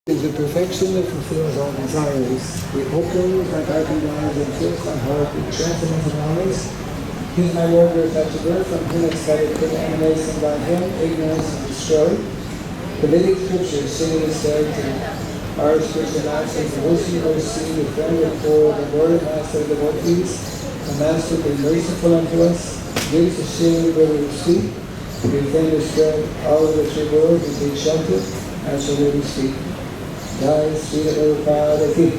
is the perfection that fulfills all desires. We open my darkened eyes and fill my heart with transcendental knowledge. He is my Lord, untouchable, from whom excited good emanation by him, ignorance is destroyed. The Vedic scriptures say and said to our spiritual masters, the Ocean Sea, the friend of poor, the Lord and Master of devotees, the Master be merciful unto us, gives the shade where we sleep, we defend the spread all of the three worlds, we take shelter, and so where we sleep. Jai Sri Prabhupada Ki.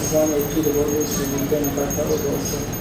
Swami to the devotees and then Bhakti also.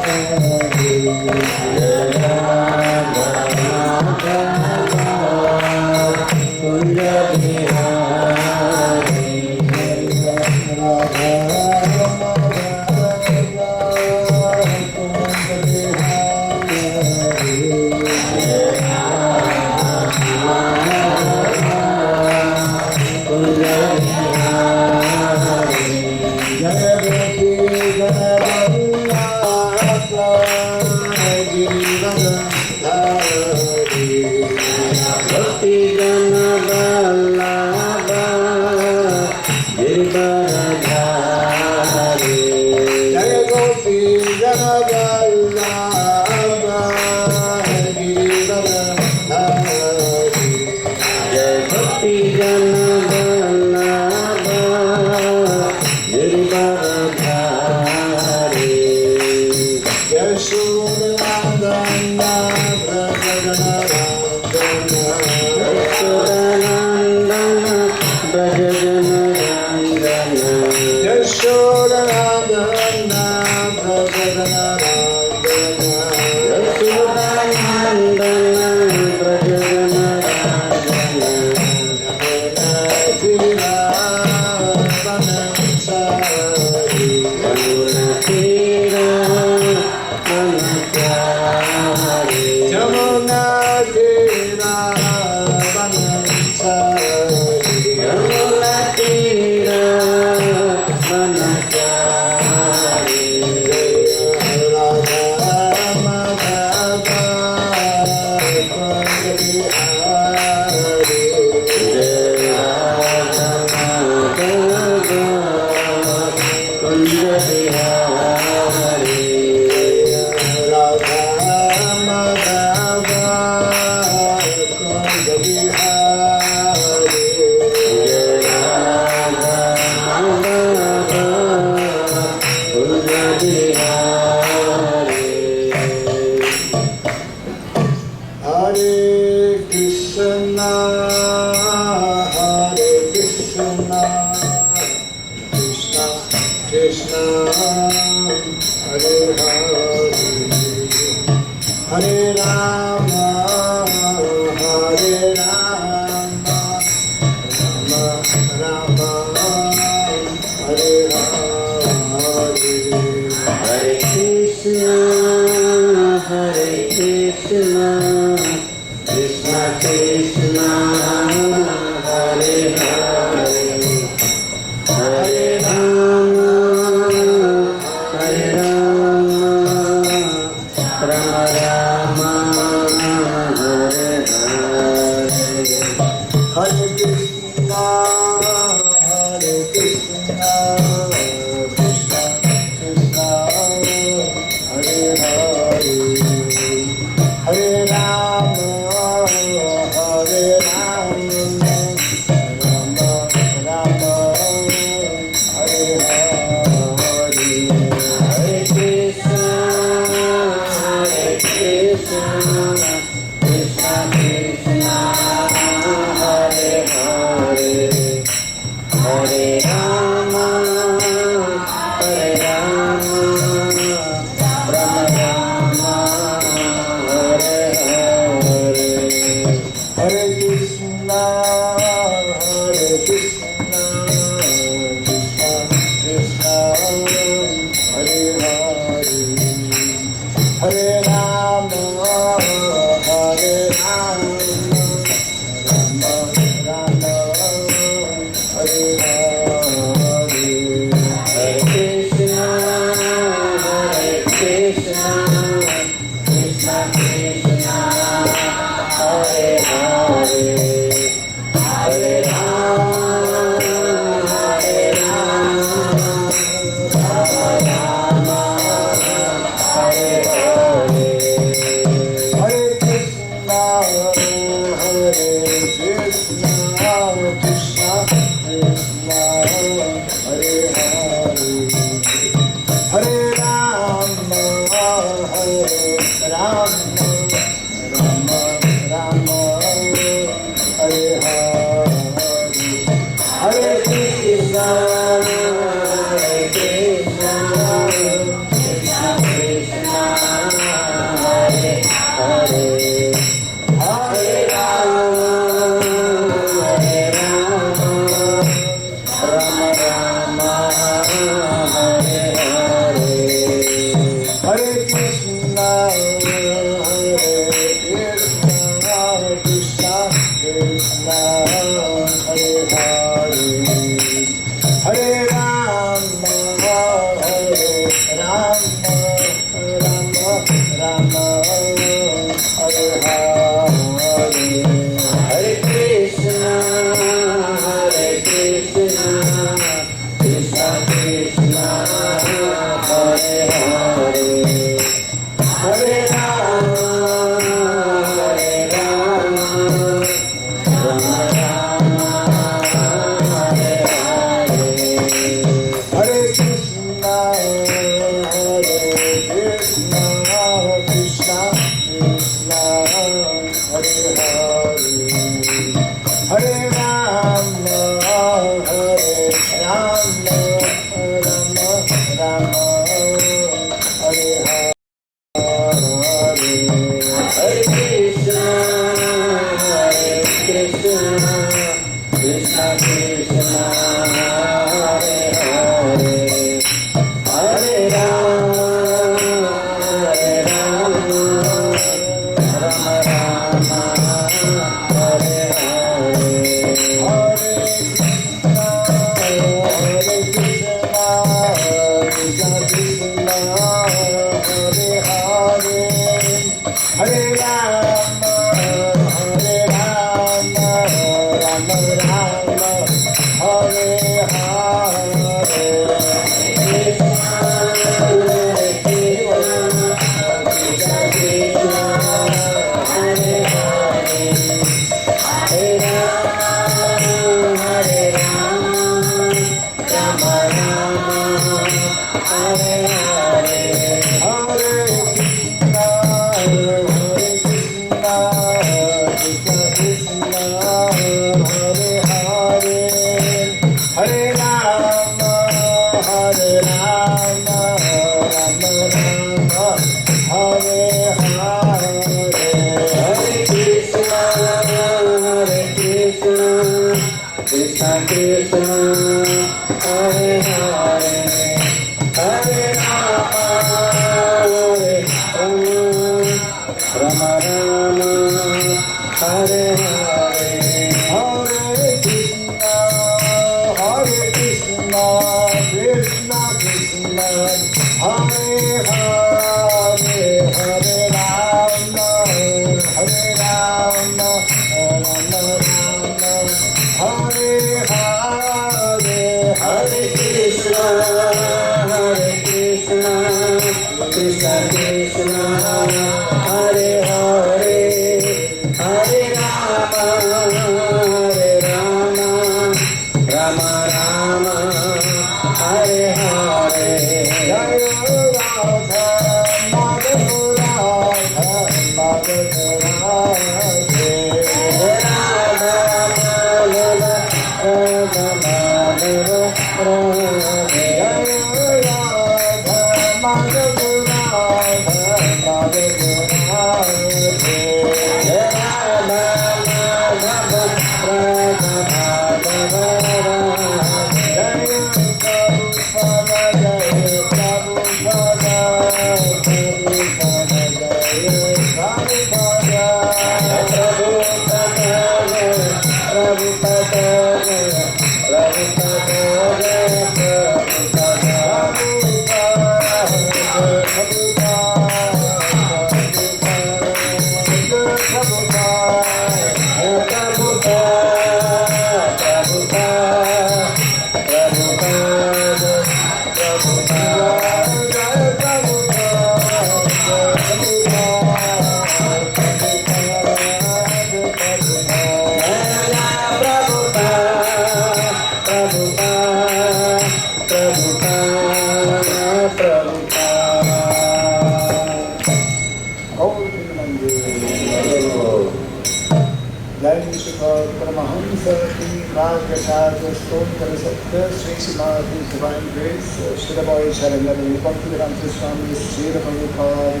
Prajgacharya Stone Karasakta Sri Srimati Divine Grace Srila Boy Charandaru Bhakti V.A.N.I.T.A. Swami Srila Prabhupada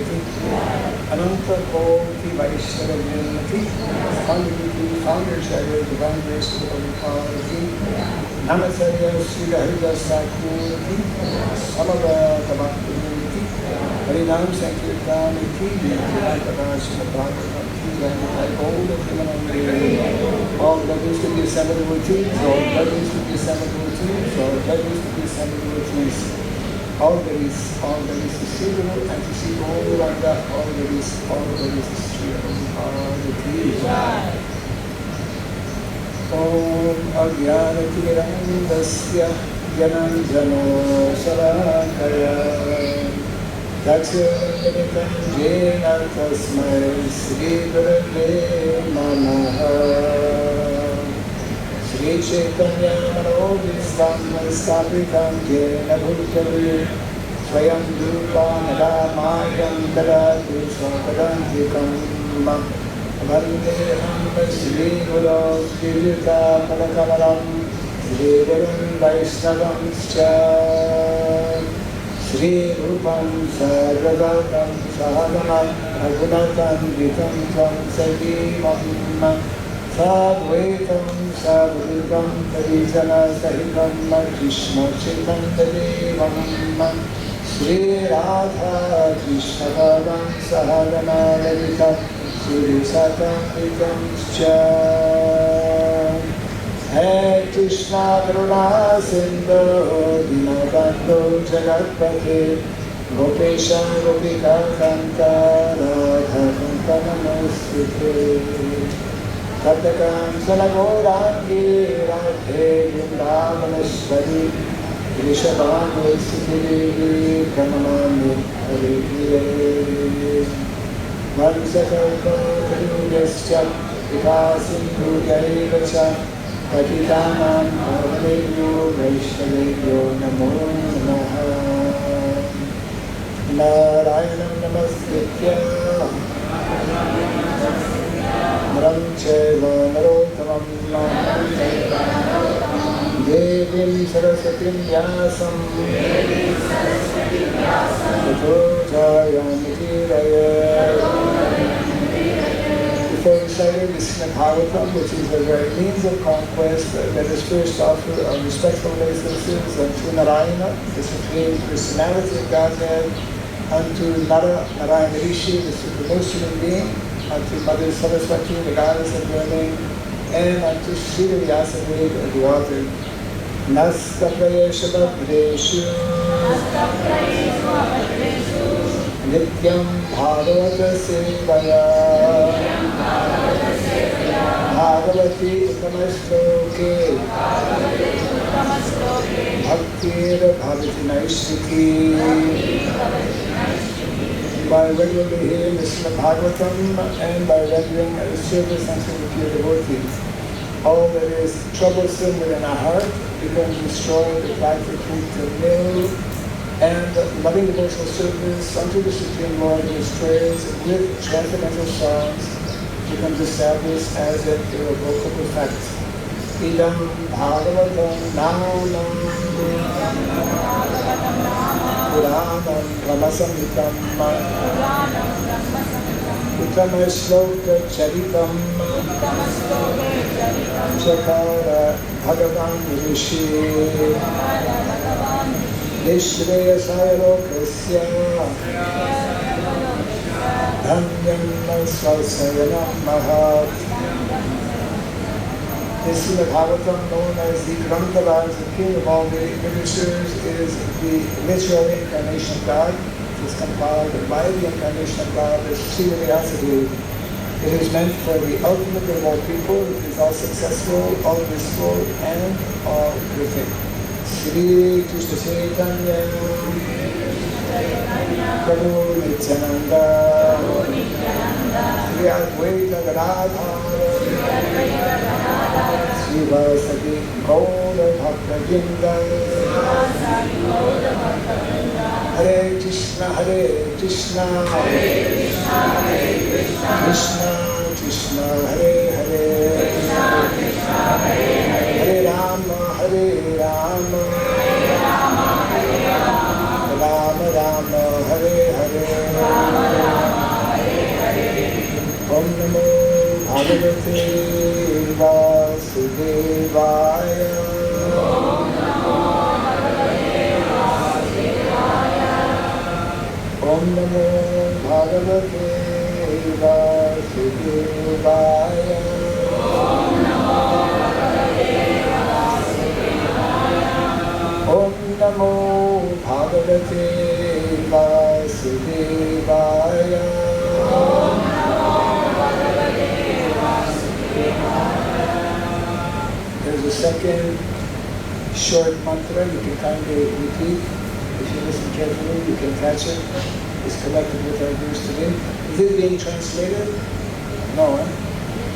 Ananta Koti Vaishnavi Founder Charya Divine Grace Srila Prabhupada Namacharya Srila Haridas Thakur Samavata Bhakti Harinam Sankirtan all devotees to be assembled devotees, all devotees to be assembled devotees, all devotees to be assembled devotees, all devotees to see the Lord and to see Gauranga, all devotees to see Gauranga. Om Ajnanatirandasya Jananjano Sarakaya Dakshinamanitam Jena Tasmai Sri Gurave Namaha Sri Chaitanya Manobhistam Stapitam Jena Bhutale Swayam Rupa Nadamayam Dadatu Swapadantikam Vandeham Sri Guru Kirita Padakamalam Sri Gurun Vaishnavam Scha Sri Rupam Sagradatam Sahadanam Agunatam Vitam Tvam Sajivam Sadvaitam Sadhutam Tarijana Sahitam Krishna Chaitanya Devam Sri Radha Krishna Padam Sahadana Lalita Sri Satam Vitam Scha Hare Krishna Karuna Sindhu Dinabandhu Jagatpate Gopesha Gopika Kanta Radha Kanta Namostute Katakam Sanagaurangi Radhe Vrindavaneshwari Rishabhanu Sudhiri Pranamami Hare Vansakalpa Kaludascha Vikasindhu Yaivacha Patitanam Bhavadeyo Vaishnaveyo Namo Namaha Narayanam Namaskritya Naram Chaiva Narottamam Devim Saraswatim Vyasam Tato Jayamiti Before we started this Bhagavatam, which is the very means of conquest, let us first offer our respectful obeisances unto Narayana, the Supreme Personality of Godhead, unto Narayana Rishi, the Supremest Human Being, unto Mother Saraswati, the Goddess of Learning, and unto Sri Vyasadeva, the author. Nasta Prayesha Bhadreshu Nityam Bhagavata Sevaya Bhagavati Uttamaśloke Bhaktir Bhavati Naishriki. By regularly hearing the Srimad Bhagavatam and by rendering service unto the pure devotees, all that is troublesome within our heart becomes destroyed, practically to nil, and loving devotional service unto the Supreme Lord in His prayers with transcendental songs becomes established as an irrevocable fact. Idam Bhagavatam Nanam Puranam Brahmasamhitam Uttama Shloka Charitam Chakara Bhagavan Rishi Nishreya Sayalokasya Dhanyam Svasayanam Mahat. This Srimad Bhagavatam, known as the Granthavar, the king of all the literatures, is the literal incarnation of God. It is compiled by the incarnation of God as Sri Vyasadeva. It is meant for the ultimate good of all people. It is all successful, all blissful, and all perfect. Shri Krishna Chaitanya Prabhu Nityananda Shri Advaita Gadadhara Shri Vasadi Gaura Bhakta Vrinda Hare Krishna Krishna Krishna Hare Hare Hare Bhagavate Vasudevaya. Om Namo Bhagavate Vasudevaya. There's a second short mantra you can kindly repeat. If you listen carefully, you can catch it. It's connected with our verse today. Is it being translated? No, eh?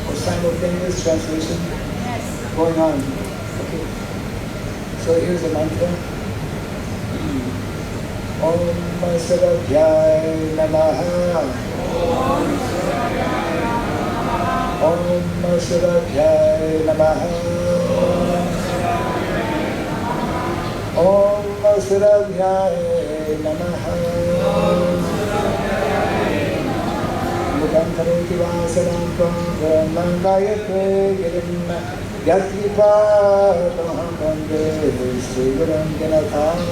Or simultaneous translation? Yes. Going on. Okay. So here's the mantra. Om Sarabhyaya Namaha. Om Sarabhyaya Namaha. Om Sarabhyaya Namaha. Mukam karoti vasanam tvam brahman gayatre girim yatvipa tamaham vande Sri Gurum Ganatharam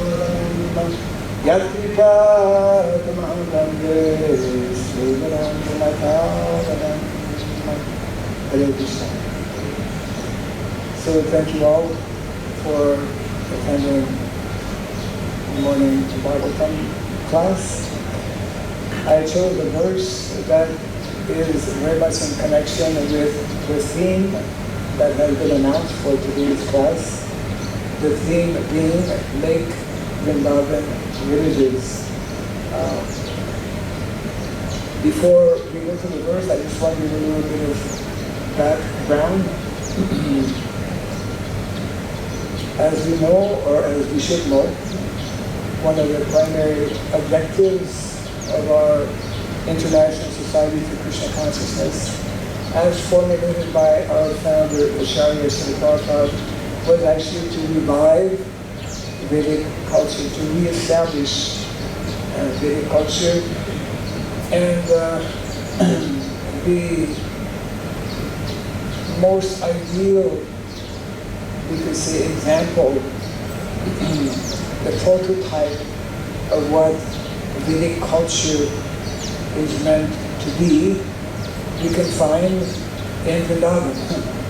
yatvipa tamaham vande Sri Gurum Ganatharam. Hare Krishna. So thank you all for attending the morning Bhagavatam class. I chose a verse that is very much in connection with the theme that has been announced for today's class. The theme being make Vrindavan villages. Before we go to the verse, I just want to give a little bit of background. As we know, or as we should know, one of the primary objectives of our International Society for Krishna Consciousness, as formulated by our founder, Acharya Srila Prabhupada, was actually to revive Vedic culture, to reestablish Vedic culture, and the most ideal, we could say, example, the prototype of what Vedic culture is meant to be, we can find in Vrindavan,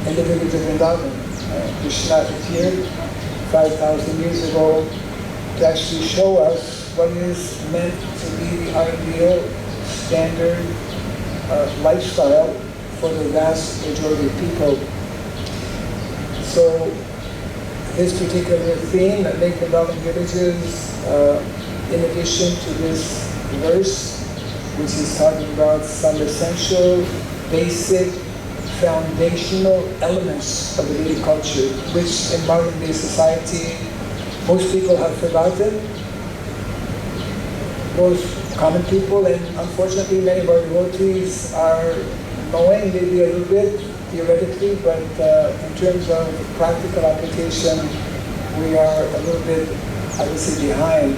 in the village of Vrindavan. Krishna appeared 5,000 years ago to actually show us what is meant to be the ideal standard lifestyle for the vast majority of people. So this particular theme, make Vrindavan villages, in addition to this verse, which is talking about some essential, basic, foundational elements of the Vedic culture, which in modern day society most people have forgotten. Most common people, and unfortunately many of our devotees are knowing maybe a little bit theoretically, but in terms of practical application, we are a little bit, I would say, behind.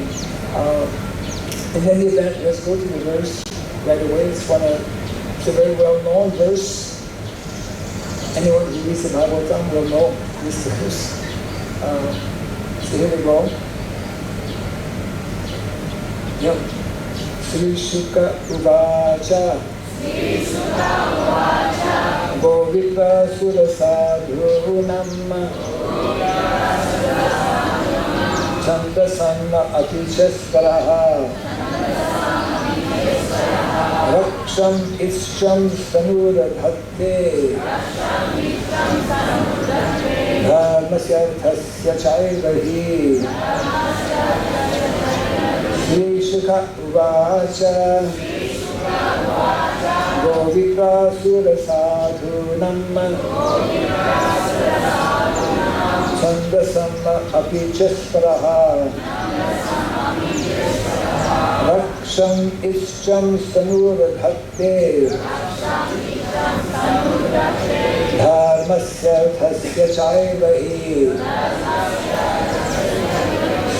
In any event, let's go to the verse right away. It's a very well-known verse. Anyone who reads the Bhagavatam will know this verse. So here we go. Yep. Sri Shuka Uvacha. Govita Surasadhunam Chandasanna Atichaskaraha Raksham Ischam Sanudadhatte Dharmasyarthasya Chaivahi. Sri Shuka Uvacha Govita Surasadhunam Chandasam Apichasparaha Raksham Ischam Sanudadhatte Dharmasyarthasya Chaivahi.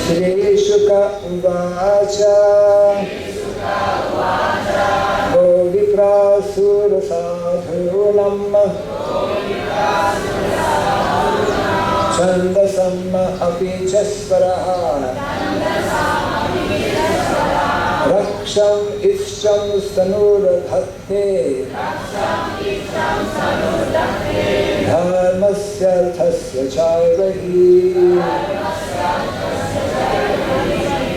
Sri Shuka Uvacha Govitra Surasadhunam Chandasam Apichasparaha Raksham Ishtam Sanudadhate Dharmasya Tasya Chayrahi.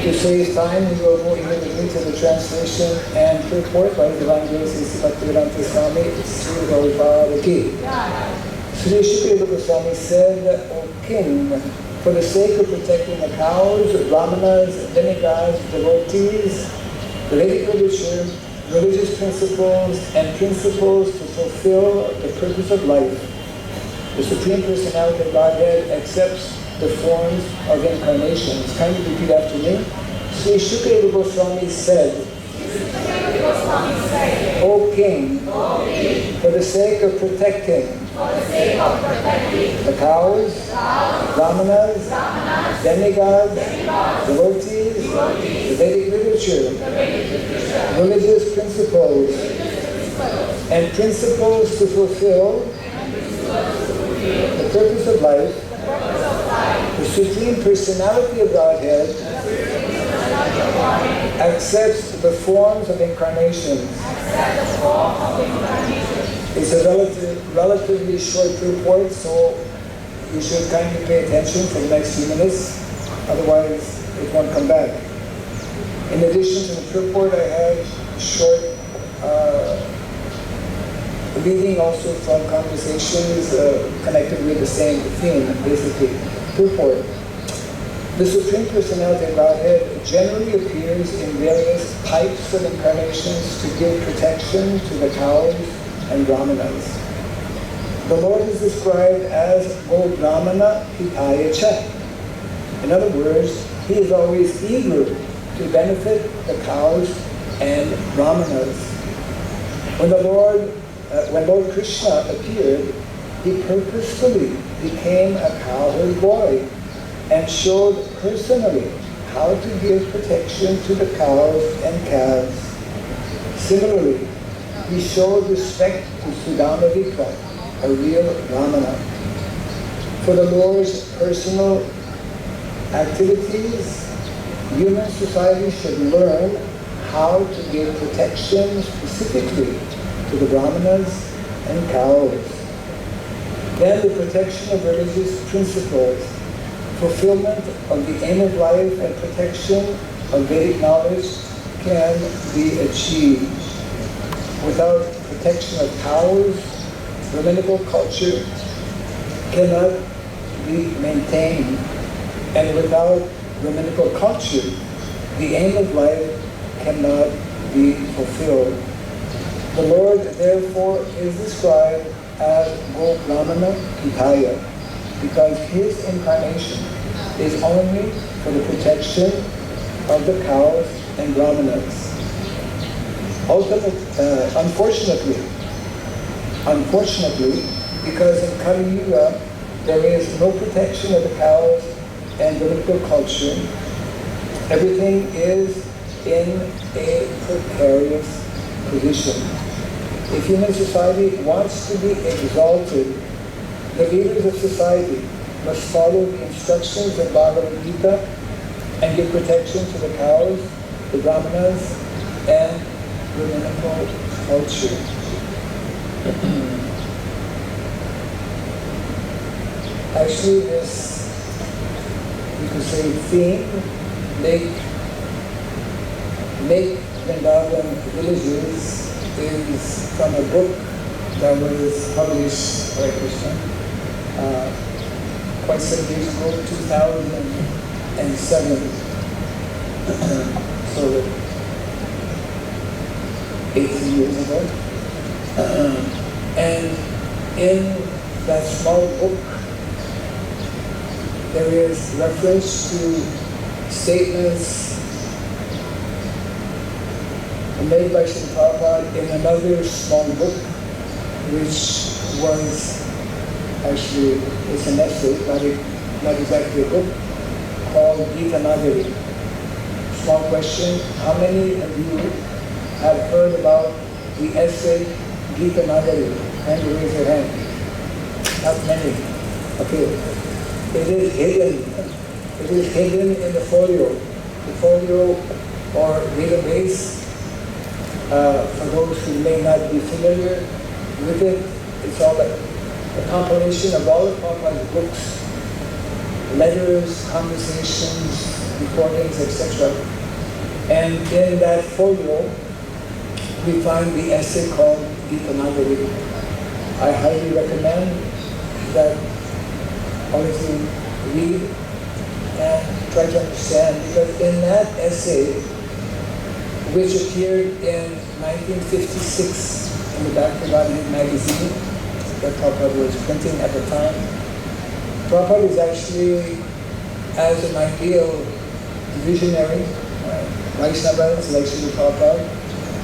To save time, we will move immediately to the translation and purport by Divine Grace Bhakti Swami Sri Raghava. Sri Shukadeva Goswami said, O King, for the sake of protecting the cows, brahmanas, demigods, devotees, the Vedic literature, religious principles, and principles to fulfill the purpose of life, the Supreme Personality of Godhead accepts the forms of incarnations. Kindly repeat after me. Sri Shukadeva Goswami said, O King, for the sake of protecting the cows, brahmanas, demigods, devotees, the Vedic literature, religious principles, and principles to fulfill the purpose of life, the Supreme Personality of Godhead accepts the forms of incarnations. It's a relatively short report, so you should kindly pay attention for the next few minutes, otherwise it won't come back. In addition to the purport, I have short reading also from conversations connected with the same theme, basically. Purport. The Supreme Personality of Godhead generally appears in various types of incarnations to give protection to the cows and brahmanas. The Lord is described as Go Brahmana Hitaya Cha. In other words, He is always eager to benefit the cows and brahmanas. When Lord Krishna appeared, He purposefully became a cowherd boy and showed personally how to give protection to the cows and calves. Similarly, He showed respect to Sudamavika, a real brahmana. For the Lord's personal activities, human society should learn how to give protection specifically to the brahmanas and cows. Then the protection of religious principles, fulfillment of the aim of life, and protection of Vedic knowledge can be achieved. Without protection of cows, Brahminical culture cannot be maintained. And without Brahminical culture, the aim of life cannot be fulfilled. The Lord, therefore, is described as Go Brahmana Hitaya, because His incarnation is only for the protection of the cows and brahmanas. Unfortunately, because in Kali Yuga there is no protection of the cows and Brahminical culture, everything is in a precarious position. If human society wants to be exalted, the leaders of society must follow the instructions of Bhagavad Gita and give protection to the cows, the brahmanas, and Brahminical culture. Actually, this, you could say, theme, make Vrindavan villages, is from a book that was published by Krishna quite some years ago, 2007. So 18 years ago. And in that small book, there is reference to statements made by Srila Prabhupada in another small book, which was actually, it's an essay, not exactly a book, called Gita Nagari. Small question, how many of you have heard about the essay Gita Nagari? Kindly raise your hand. Not many. Okay. It is hidden in the folio. The folio or database. For those who may not be familiar with it, it's all a compilation of all of Prabhupada's books, letters, conversations, recordings, etc. And in that folio, we find the essay called V.A.N.I.T.A. I highly recommend that all of you read and try to understand, because in that essay, which appeared in 1956 in the V.A.N.I.T.A. magazine that Prabhupada was printing at the time, Prabhupada is actually, as an ideal visionary, Vaishnavas like Srila Prabhupada,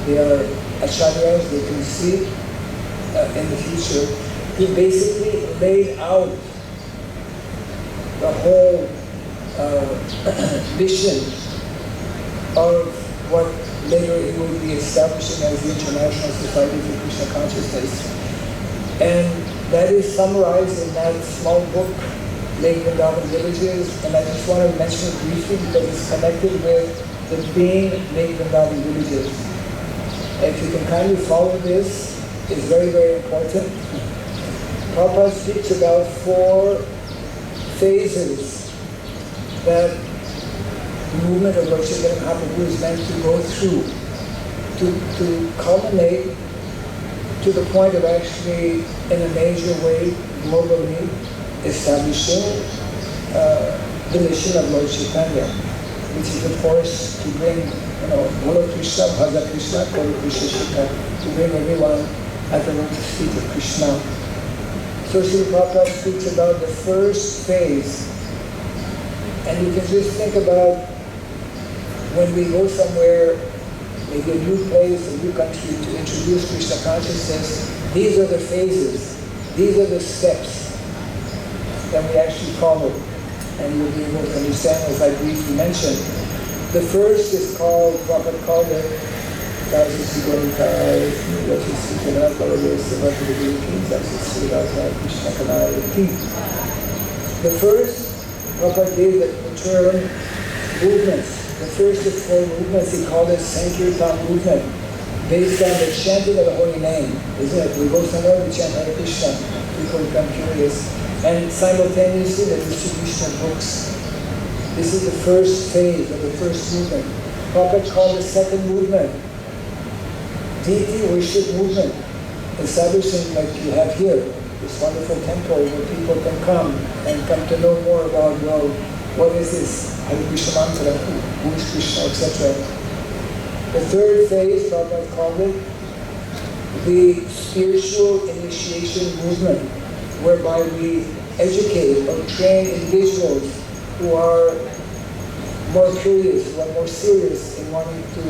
they are acharyas, they can see in the future. He basically laid out the whole mission of what later he will be establishing as the International Society for Krishna Consciousness. And that is summarized in that small book, Lake Vrindavan Villages, and I just want to mention it briefly because it's connected with the theme Lake Vrindavan Villages. And if you can kindly follow this, it's very, very important. Prabhupada speaks about 4 phases that the movement of Lord Chaitanya Mahaprabhu is meant to go through to culminate to the point of actually, in a major way, globally, establishing the mission of Lord Chaitanya, which is, of course, to bring, Bolo Krishna, Bhaja Krishna, Kolo Krishna Shikha, to bring everyone at the lotus feet of Krishna. So Srila Prabhupada speaks about the first phase, and you can just think about when we go somewhere, maybe a new place, a new country, to introduce Krishna consciousness, these are the phases, these are the steps that we actually follow, and you'll be able to understand, as I briefly mentioned. The first is called, Prabhupada called it, the first, Prabhupada gave the term movements. The first of 4 movements, he called it Sankirtan movement, based on the chanting of the holy name, isn't it? We go somewhere, we chant Hare Krishna, people become curious. And simultaneously, the distribution of books. This is the first phase of the first movement. Prabhupada called the second movement deity worship movement, establishing, like you have here, this wonderful temple where people can come and come to know more about, well, what is this Hare Krishna mantra, who is Krishna, etc. The third phase, Prabhupada called it the spiritual initiation movement, whereby we educate or train individuals who are more curious, who are more serious in wanting to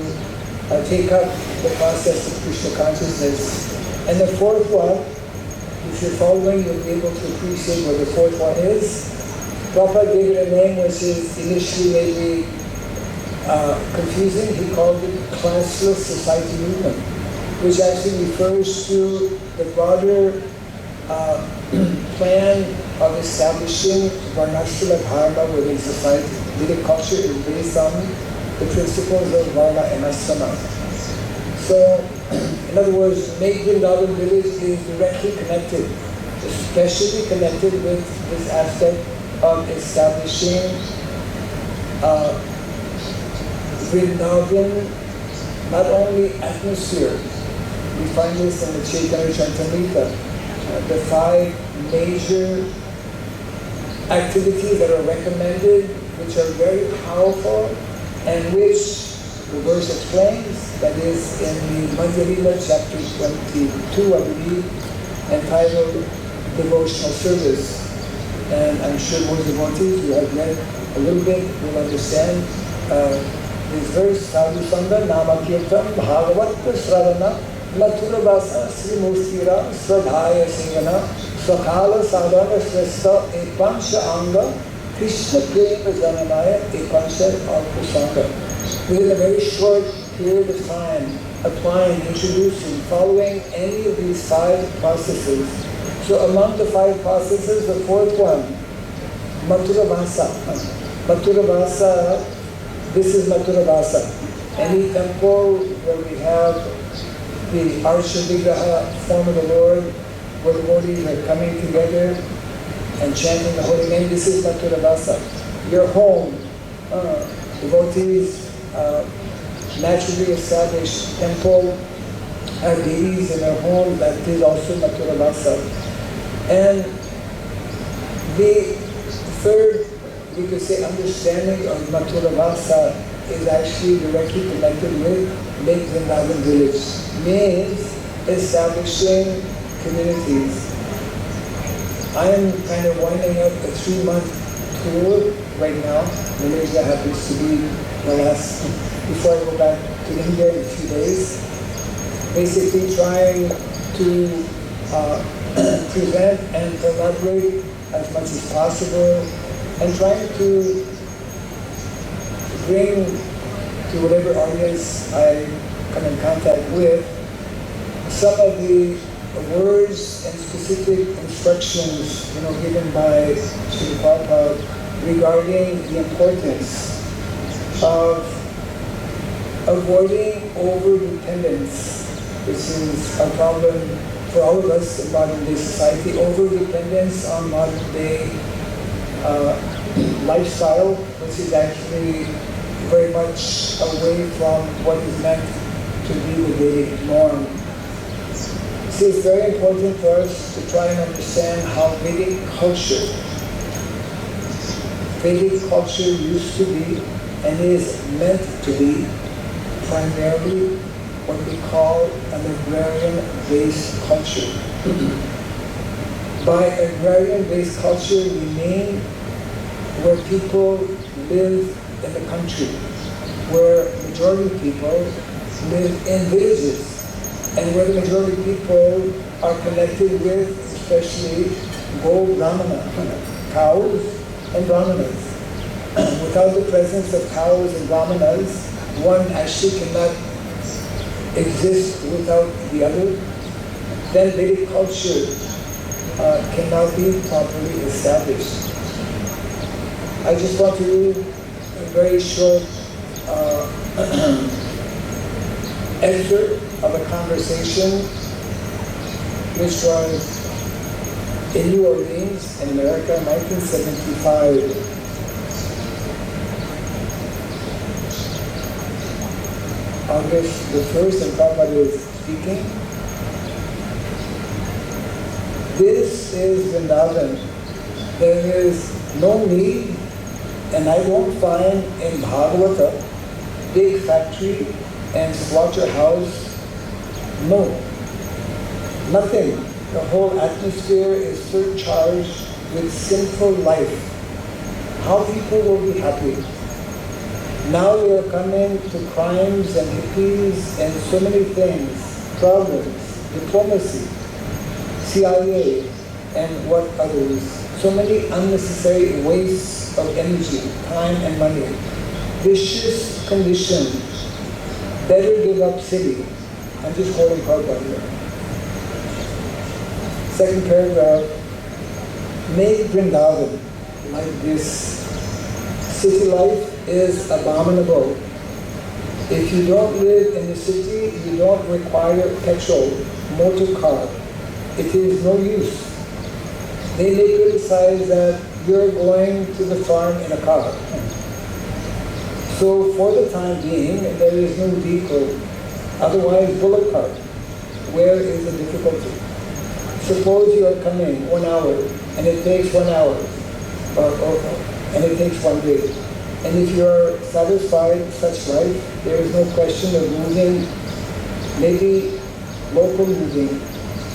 take up the process of Krishna consciousness. And the fourth one, if you're following, you'll be able to appreciate what the fourth one is. Prabhupada gave it a name which is initially maybe confusing. He called it Classless Society Movement, which actually refers to the broader plan of establishing Varnashram Dharma within society. Vedic culture is based on the principles of Varna and Ashrama. So, in other words, Make Vrindavan village is directly connected, especially connected with this aspect of establishing Vrindavan, not only atmosphere. We find this in the Chaitanya Charitamrita, the 5 major activities that are recommended, which are very powerful, and which the verse explains, that is in the Madhya Lila, chapter 22, I believe, entitled Devotional Service. And I'm sure most devotees who have read a little bit will understand this verse, Sadhu Sangha, Nama Kirtan, Bhagavat Sravana, Mathura Vasa, Sri Mustira, Swadhaya Singana, Sakala Sadhana Sresta, Epansha Anga, Krishna Prema Jananaya, Epansha Alkusanga. Within a very short period of time, applying, introducing, following any of these 5 processes. So among the 5 processes, the fourth one, Mathura Vasa. Mathura Vasa, this is Mathura Vasa. Any temple where we have the Arsha Vigraha form of the Lord, where the devotees are coming together and chanting the holy name, this is Mathura Vasa. Your home, devotees, naturally established temple, have deities in their home, that is also Mathura Vasa. And the third, we could say, understanding of Mathura Vasa is actually directly connected with Make Vrindavan village, means establishing communities. I am kind of winding up a 3-month tour right now. Malaysia happens to be the last, before I go back to India in a few days. Basically trying to present and collaborate as much as possible, and trying to bring to whatever audience I come in contact with some of the words and specific instructions, given by Srila Prabhupada regarding the importance of avoiding over-dependence, which is a problem for all of us in modern-day society, over-dependence on modern-day lifestyle, which is actually very much away from what is meant to be the Vedic norm. So it's very important for us to try and understand how Vedic culture used to be and is meant to be primarily what we call an agrarian-based culture. By agrarian-based culture, we mean where people live in the country, where majority of people live in villages, and where the majority of people are connected with, especially Brahmana, cows and brahmanas. Without the presence of cows and brahmanas, one actually cannot exist without the other. Then Vedic culture cannot be properly established. I just want to read a very short excerpt of a conversation which was in New Orleans, in America, 1975. August the 1st, and Prabhupada is speaking. This is Vrindavan. There is no need, and I won't find in Bhagavata, big factory and slaughterhouse. No, nothing. The whole atmosphere is surcharged with sinful life. How people will be happy. Now we are coming to crimes and hippies and so many things, problems, diplomacy, CIA, and what others. So many unnecessary wastes of energy, time and money. Vicious condition. Better give up city. I'm just quoting Prabhupada here. Second paragraph. Make Vrindavan like this. City life is abominable. If you don't live in the city, you don't require petrol, motor car. It is no use. They may criticize that you're going to the farm in a car. So for the time being, there is no vehicle. Otherwise, bullock cart. Where is the difficulty? Suppose you are coming 1 hour, and it takes 1 hour, and it takes 1 day. And if you are satisfied with such life, there is no question of moving, maybe local moving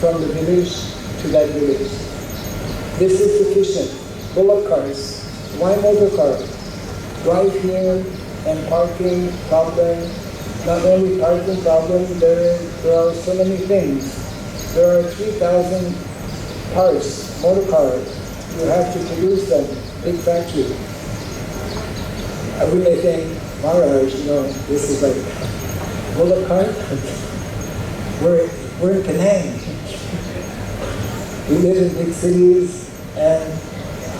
from the village to that village. This is sufficient. Bullock cars. Why motor car? Drive here and parking problem. Not only parking problem, there are so many things. There are 3,000 cars, motor cars. You have to produce them. Big factory. We may think, Maharaj, this is like bullock cart. We're in Penang. We live in big cities, and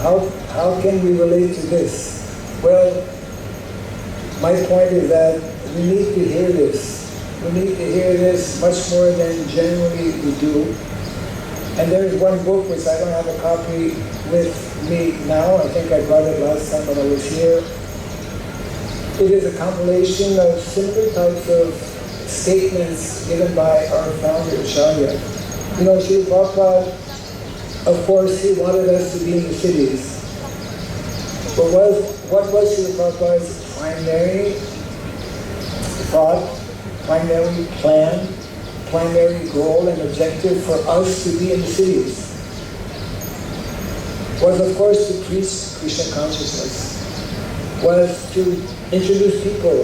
how can we relate to this? Well, my point is that we need to hear this. We need to hear this much more than generally we do. And there's one book which I don't have a copy with me now. I think I brought it last time when I was here. It is a compilation of similar types of statements given by our founder, Acharya. You know, Srila Prabhupada, of course, he wanted us to be in the cities. But what was Srila Prabhupada's primary thought, primary plan, primary goal and objective for us to be in the cities? Was, of course, to preach Krishna consciousness, was to introduce people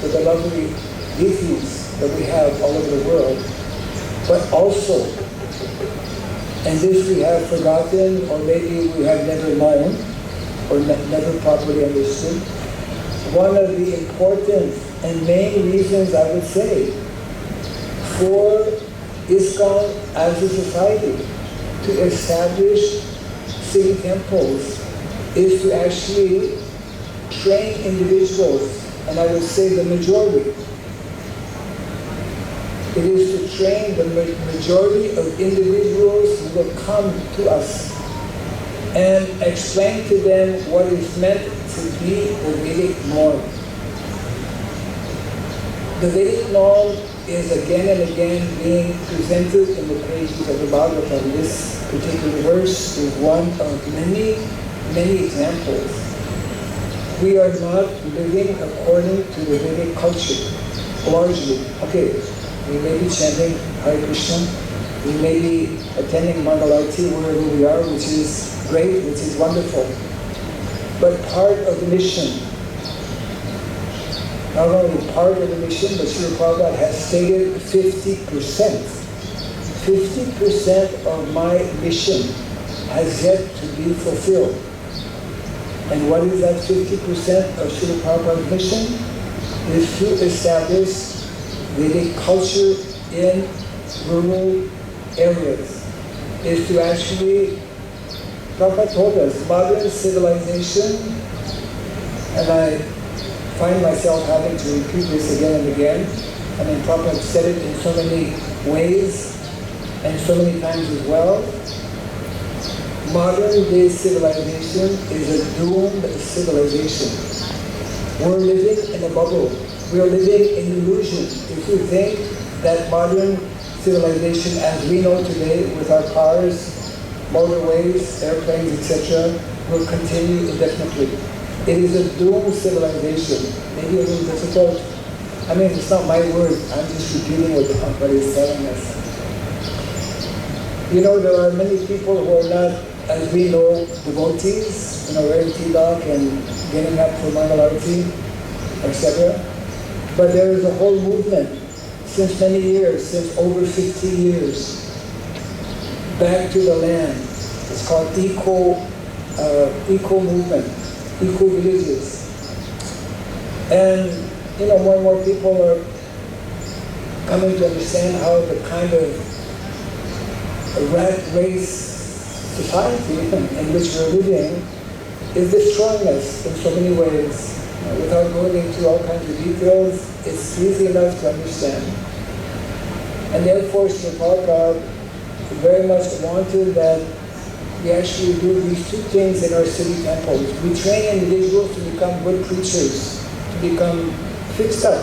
to the lovely deities that we have all over the world, but also, and this we have forgotten, or maybe we have never known, or never properly understood, one of the important and main reasons, I would say, for ISKCON as a society to establish city temples is to actually train individuals, and I would say the majority. It is to train the majority of individuals who will come to us and explain to them what is meant to be the Vedic norm. The Vedic norm is again and again being presented in the pages of the Bhagavatam. This particular verse is one of many, many examples. We are not living according to the Vedic culture, largely. Okay, we may be chanting Hare Krishna, we may be attending MALAYSIA wherever we are, which is great, which is wonderful. But part of the mission, not only part of the mission, but Srila Prabhupada has stated 50%. 50% of my mission has yet to be fulfilled. And what is that 50% of Srila Prabhupada's mission? It is to establish Vedic culture in rural areas. It is to actually, Prabhupada told us, modern civilization, and I find myself having to repeat this again and again. I mean, Prabhupada said it in so many ways and so many times as well. Modern day civilization is a doomed civilization. We're living in a bubble. We're living in illusion. If you think that modern civilization as we know today with our cars, motorways, airplanes, etc., will continue indefinitely. It is a doomed civilization. Maybe a little difficult. I mean, it's not my word. I'm just repeating what Prabhupada is telling us. You know, there are many people who are not, as we know, devotees, wearing tilak and getting up for Mangalarti, etc. But there is a whole movement since many years, since over 50 years, back to the land. It's called eco movement, eco villages. And more and more people are coming to understand how the kind of rat race society in which we're living is destroying us in so many ways. Without going into all kinds of details, it's easy enough to understand. And therefore, Srila Prabhupada very much wanted that we actually do these two things in our city temples. We train individuals to become good preachers, to become fixed up,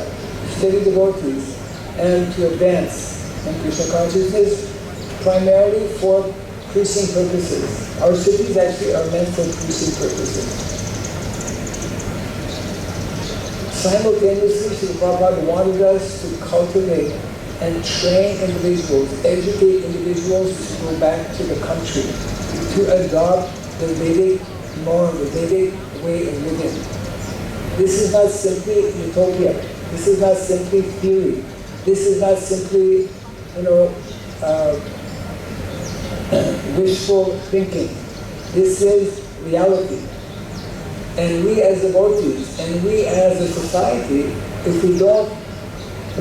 steady devotees, and to advance in Krishna consciousness, primarily for preaching purposes. Our cities actually are meant for preaching purposes. Simultaneously, Srila Prabhupada wanted us to cultivate and train individuals, educate individuals to go back to the country, to adopt the Vedic norm, the Vedic way of living. This is not simply utopia. This is not simply theory. This is not simply, wishful thinking. This is reality. And we as devotees, and we as a society, if we don't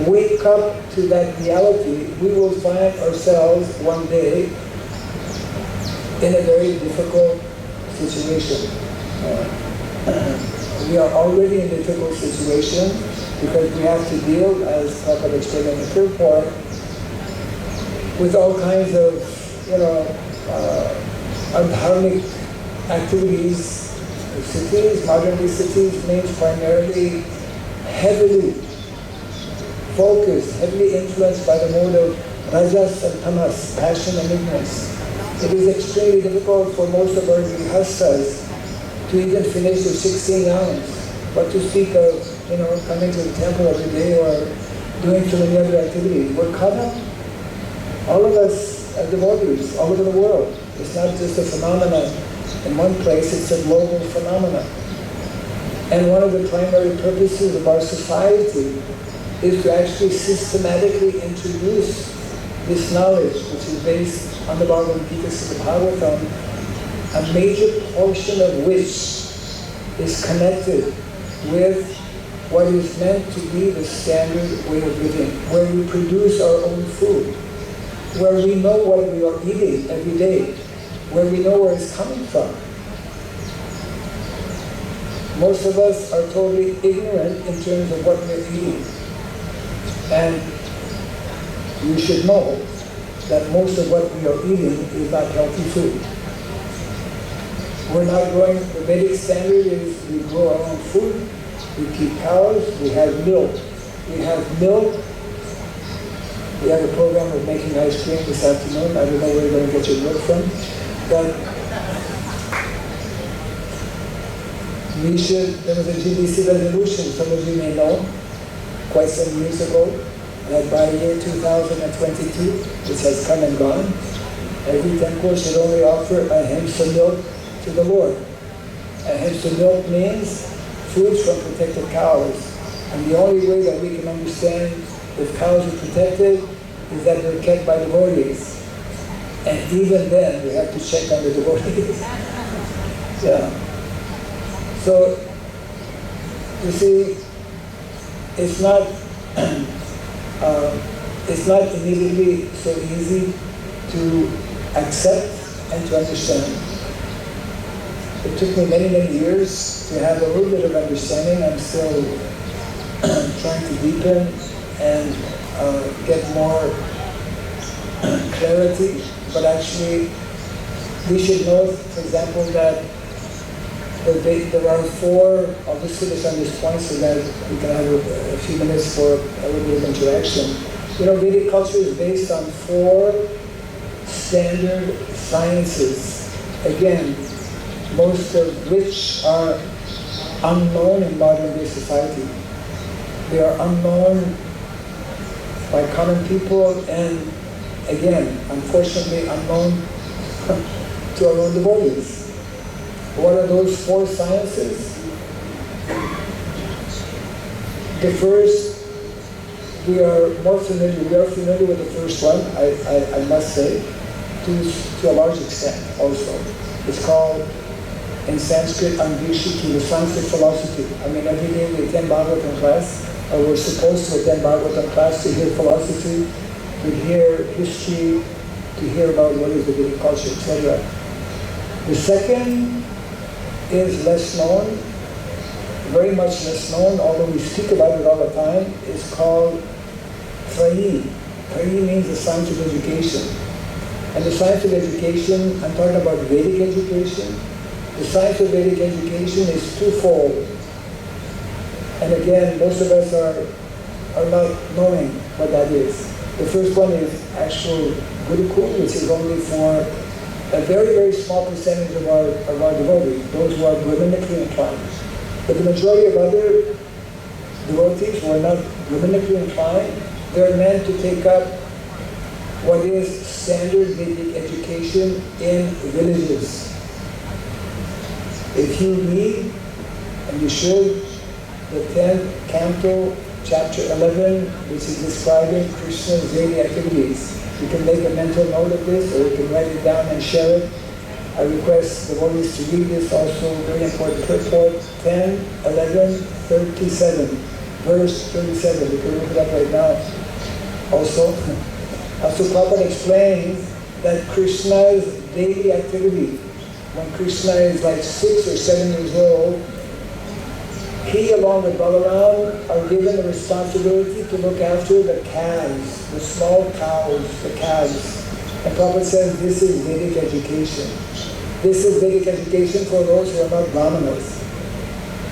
wake up to that reality, we will find ourselves one day in a very difficult situation. We are already in a difficult situation because we have to deal, as Prabhupada explained in the purport, with all kinds of, adharmic activities. Cities, modern-day cities, means primarily heavily focused, heavily influenced by the mode of rajas and tamas, passion and ignorance. It is extremely difficult for most of our grihastas to even finish their 16 rounds. What to speak of, coming to the temple every day or doing so many other activities. We're caught up, all of us as devotees, all over the world. It's not just a phenomenon in one place, it's a global phenomenon. And one of the primary purposes of our society is to actually systematically introduce this knowledge, which is based on the Bhagavad Gita, the Bhagavatam, a major portion of which is connected with what is meant to be the standard way of living, where we produce our own food, where we know what we are eating every day, where we know where it's coming from. Most of us are totally ignorant in terms of what we're eating. And you should know that most of what we are eating is not healthy food. We're not growing, the Vedic standard is we grow our own food, we keep cows, we have milk. We have milk. We have a program of making ice cream this afternoon. I don't know where you're going to get your milk from. But we should, there was a GBC resolution, some of you may know, quite some years ago, that by the year 2022, which has come and gone, every temple should only offer a hemsa milk to the Lord. A hemsa milk means foods from protected cows. And the only way that we can understand if cows are protected is that they're kept by devotees. And even then, we have to check on the devotees. Yeah. So, you see, it's not immediately so easy to accept and to understand. It took me many, many years to have a little bit of understanding. I'm still trying to deepen and get more clarity. But actually, we should know, for example, that there are four, I'll just sit on this point so that we can have a few minutes for a little bit of interaction. Vedic culture is based on four standard sciences. Again, most of which are unknown in modern day society. They are unknown by common people and, again, unfortunately unknown to our own devotees. What are those four sciences? The first, we are familiar with the first one, I must say, to a large extent also. It's called, in Sanskrit, Angishiki, the science of philosophy. I mean, every day we attend Bhagavatam class, or we're supposed to attend Bhagavatam class to hear philosophy, to hear history, to hear about what is the Vedic culture, etc. The second is less known, very much less known, although we speak about it all the time, is called Trayi. Trayi means the science of education. And the science of education, I'm talking about Vedic education. The science of Vedic education is twofold. And again, most of us are not knowing what that is. The first one is actual Gurukul, which is only for a very, very small percentage of our devotees, those who are brahmanically inclined. But the majority of other devotees who are not brahmanically inclined, they're meant to take up what is standard Vedic education in villages. If you read, and you should, the 10th canto, chapter 11, which is describing Krishna's daily activities, you can make a mental note of this, or you can write it down and share it. I request the devotees to read this also, very important purport, 10, 11, 37, verse 37. You can look it up right now also. So Prabhupada explains that Krishna's daily activity, when Krishna is like 6 or 7 years old, along with Balaram, are given the responsibility to look after the calves, the small cows, the calves. And Prabhupada says this is Vedic education. This is Vedic education for those who are not Brahmanas.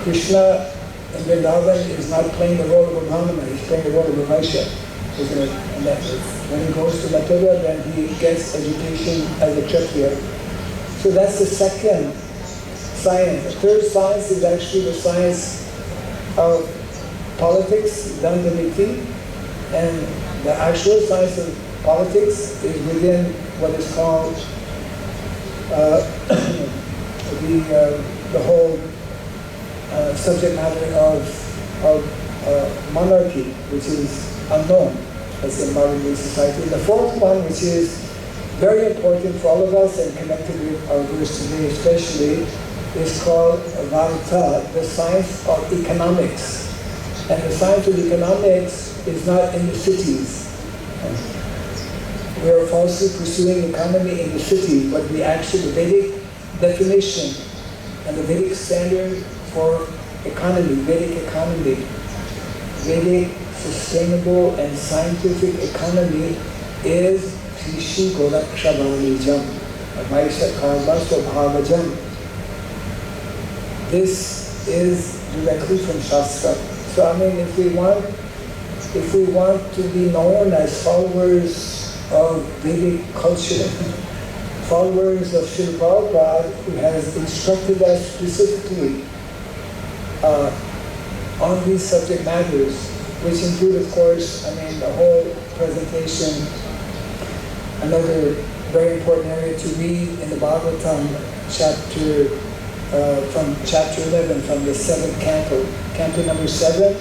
Krishna in Vrindavan is not playing the role of a Brahmana, he's playing the role of a Vaishya. And when he goes to Mathura, then he gets education as a Kshatriya. So that's the second science. The third science is actually the science of politics, Dandamiti, and the actual science of politics is within what is called the whole subject matter of monarchy, which is unknown as in modern day society. And the fourth one, which is very important for all of us and connected with our verse today especially, is called V.A.N.I.T.A, the science of economics. And the science of economics is not in the cities. We are falsely pursuing economy in the city, but the Vedic definition and the Vedic standard for economy, Vedic economy, Vedic sustainable and scientific economy is Krishi Gorakshavanijam, Vaishya Karma Swabhavajam. This is directly from Shastra. So I mean, if we want to be known as followers of Vedic culture, followers of Srila Prabhupada, who has instructed us specifically on these subject matters, which include, of course, I mean, the whole presentation. Another very important area to read in the Bhagavatam, from chapter 11, from the 7th canto, canto number 7,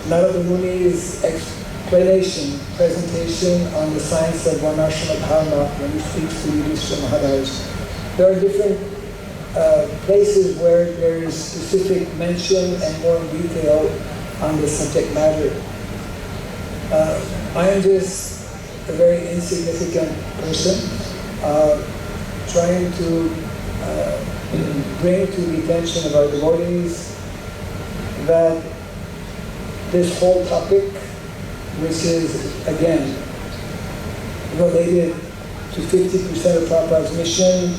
Narada Muni's explanation, presentation on the science of Varnashrama Dharma when he speaks to Yudhishthira Maharaj. There are different places where there is specific mention and more detail on the subject matter. I am just a very insignificant person trying to bring to the attention of our devotees that this whole topic, which is again related to 50% of Prabhupada's mission,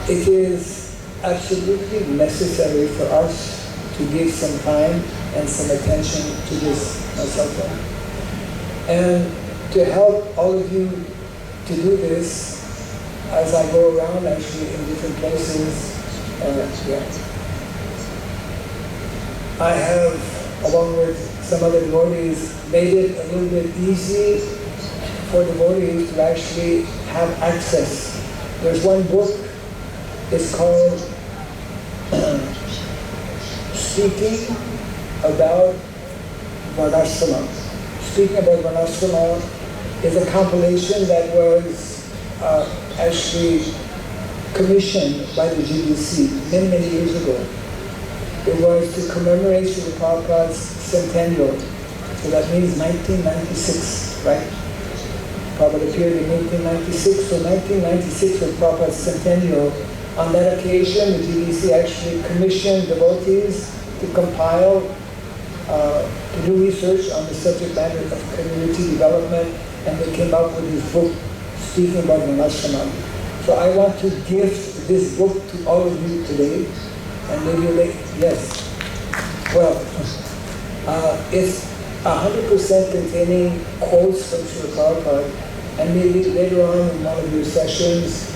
it is absolutely necessary for us to give some time and some attention to this myself. And to help all of you to do this, as I go around actually in different places, I have, along with some other devotees, made it a little bit easy for devotees to actually have access. There's one book, it's called Speaking About Varnashrama. Speaking About Varnashrama is a compilation that was actually commissioned by the GBC many, many years ago. It was to commemorate Srila Prabhupada's centennial. So that means 1996, right? Prabhupada appeared in 1896, so 1996 was Prabhupada's centennial. On that occasion, the GBC actually commissioned devotees to compile, to do research on the subject matter of community development, and they came out with this book, Speaking About Varnashrama. So I want to gift this book to all of you today, and maybe yes. Well, it's 100% containing quotes from Srila Prabhupada, and maybe later on in one of your sessions,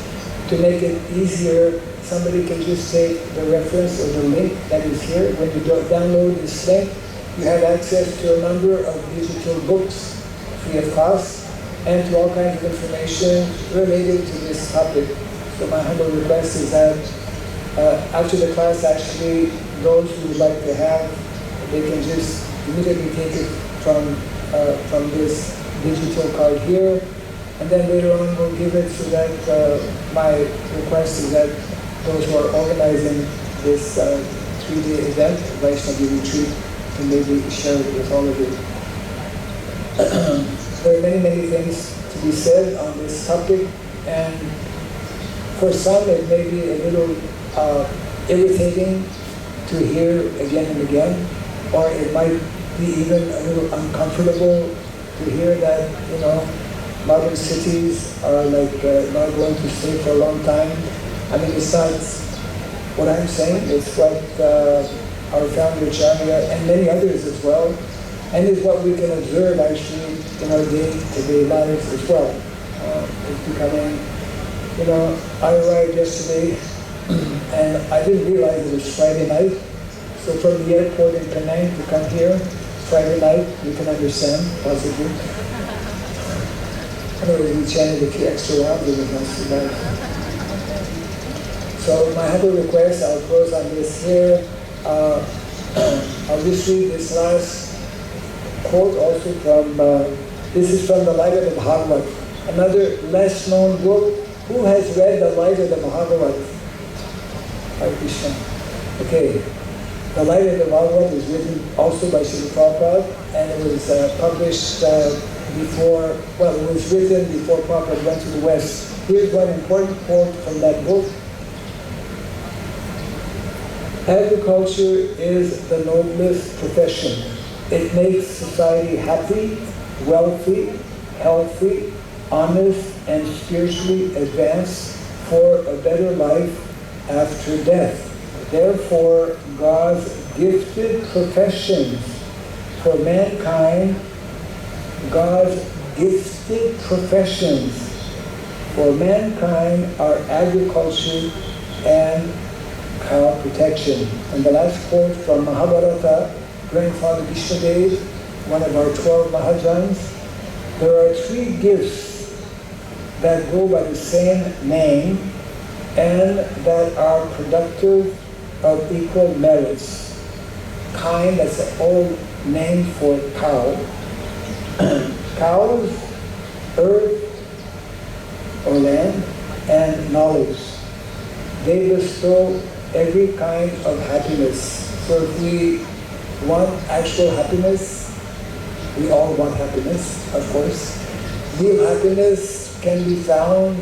to make it easier, somebody can just take the reference or the link that is here. When you download this link, you have access to a number of digital books free of cost, and to all kinds of information related to this topic. So my humble request is that after the class, actually, those who would like to have, they can just immediately take it from this digital card here, and then later on we'll give it so that my request is that those who are organizing this 3-day event, Vaishnavi retreat, can maybe share it with all of you. There are many, many things to be said on this topic, and for some it may be a little irritating to hear again and again, or it might be even a little uncomfortable to hear that, modern cities are like not going to stay for a long time. I mean, besides what I'm saying, it's what our founder Acharya and many others as well, and is what we can observe actually in our day-to-day lives as well. It's becoming, I arrived yesterday and I didn't realize it was Friday night. So from the airport in Penang to come here, Friday night, you can understand, possibly. Anyway, we chanted a few extra rounds, it was not too bad. So my humble request, I'll close on this here. I'll just read this last quote also from, this is from the Light of the Bhagavad, another less known book. Who has read the Light of the Bhagavad? Hare Krishna. Okay. The Light of the Bhagavad was written also by Srila Prabhupada, and it was published before, well, it was written before Prabhupada went to the West. Here's one important quote from that book. Agriculture is the noblest profession. It makes society happy, wealthy, healthy, honest, and spiritually advanced for a better life after death. Therefore, God's gifted professions for mankind, God's gifted professions for mankind are agriculture and cow protection. And the last quote from Mahabharata, Grandfather Vaishnavi, one of our 12 Mahajans, there are 3 gifts that go by the same name and that are productive of equal merits. Kind, that's an old name for cow. Cows, earth or land, and knowledge. They bestow every kind of happiness. So if we want actual happiness, we all want happiness, of course. Real happiness can be found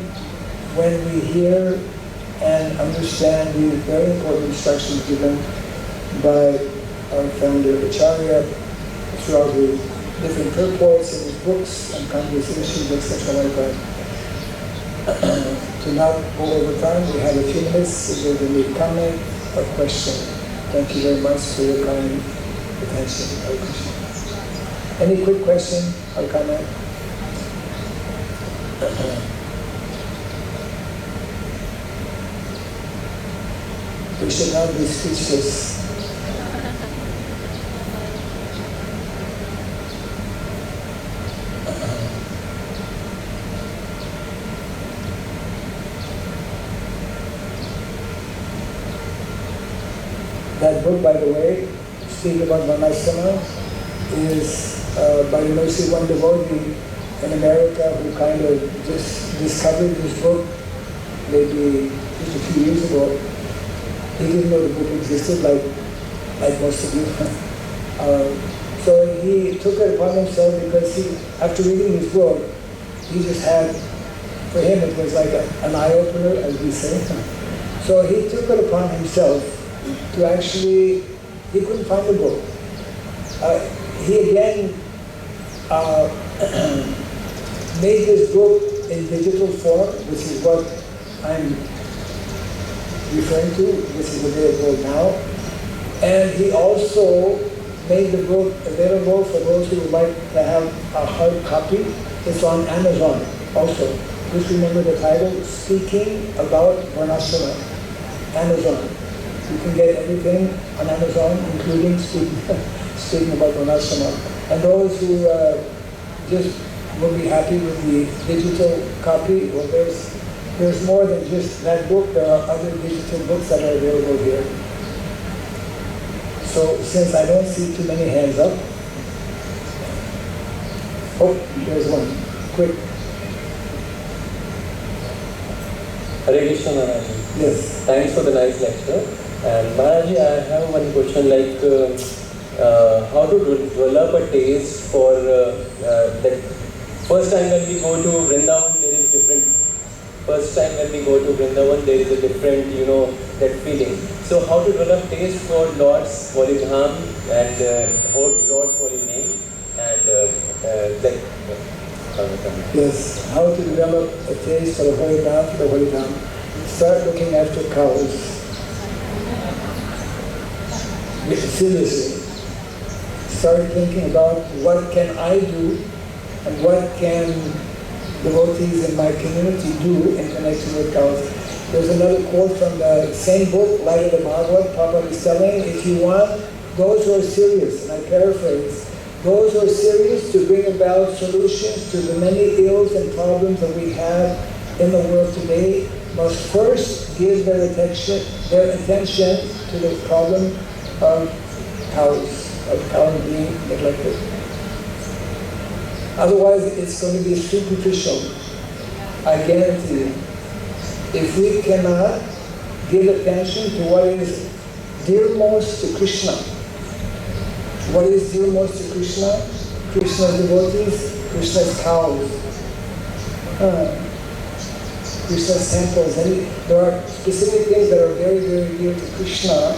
when we hear and understand the very important instructions given by our founder Acharya throughout the different purports in his books and conversations, etc. like that. To not go over time, we have a few minutes if there's any comment or question. Thank you very much for your kind attention. Any quick question or comment? We should not be speechless. That book, by the way, speaking about Vanasana, is by the mercy of one devotee in America who kind of just discovered this book maybe just a few years ago. He didn't know the book existed like most of you. So he took it upon himself because after reading his book, he just had, for him it was like an eye-opener, as we say. So he took it upon himself to actually, he couldn't find the book. He again made this book in digital form, which is what I'm referring to. This is available now. And he also made the book available for those who would like to have a hard copy. It's on Amazon also. Just remember the title, Speaking About Varnashrama. Amazon. You can get everything on Amazon, including speaking about Varnashrama. And those who just will be happy with the digital copy, well, there's more than just that book. There are other digital books that are available here. So since I don't see too many hands up, oh, there's one. Quick. Hare Krishna Maharaji. Yes. Thanks for the nice lecture. And Maharaji, I have one question, how to develop a taste for that first time when we go to Vrindavan, there is different first time when we go to Vrindavan, there is a different, that feeling. So how to develop taste for Lord's holy dham and Lord's holy name and Yes, how to develop a taste for the holy dham, Start looking after cows. Seriously. Start thinking about what can I do and what can devotees in my community do in connection with cows. There's another quote from the same book, Light of the Bhagavad, Prabhupada is telling, if you want those who are serious, and I paraphrase, those who are serious to bring about solutions to the many ills and problems that we have in the world today, must first give their attention to the problem of cows being neglected. Otherwise, it's going to be superficial. I guarantee you. If we cannot give attention to what is dearmost to Krishna, what is dearmost to Krishna? Krishna's devotees, Krishna's cows, Krishna's temples. And there are specific things that are very, very dear to Krishna,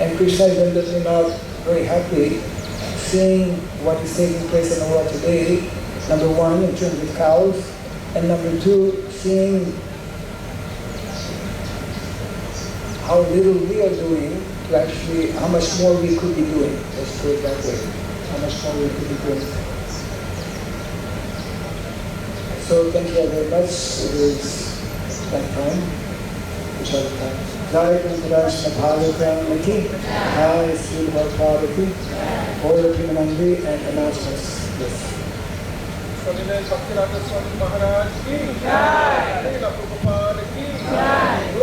and Krishna is evidently not very happy seeing what is taking place in the world today. Number one, in terms of cows, and number two, seeing how little we are doing to actually, how much more we could be doing. Let's put it that way. How much more we could be doing. So thank you very much. It is that time. Which other time? Jai Kankarashna Bhagavatam Ki. Jai Sri Bhagavati. Order Pimanandi and announcements. Yes. Swami Bhakti Swami Maharaj ki. Jai. Prabhupada ki. Jai.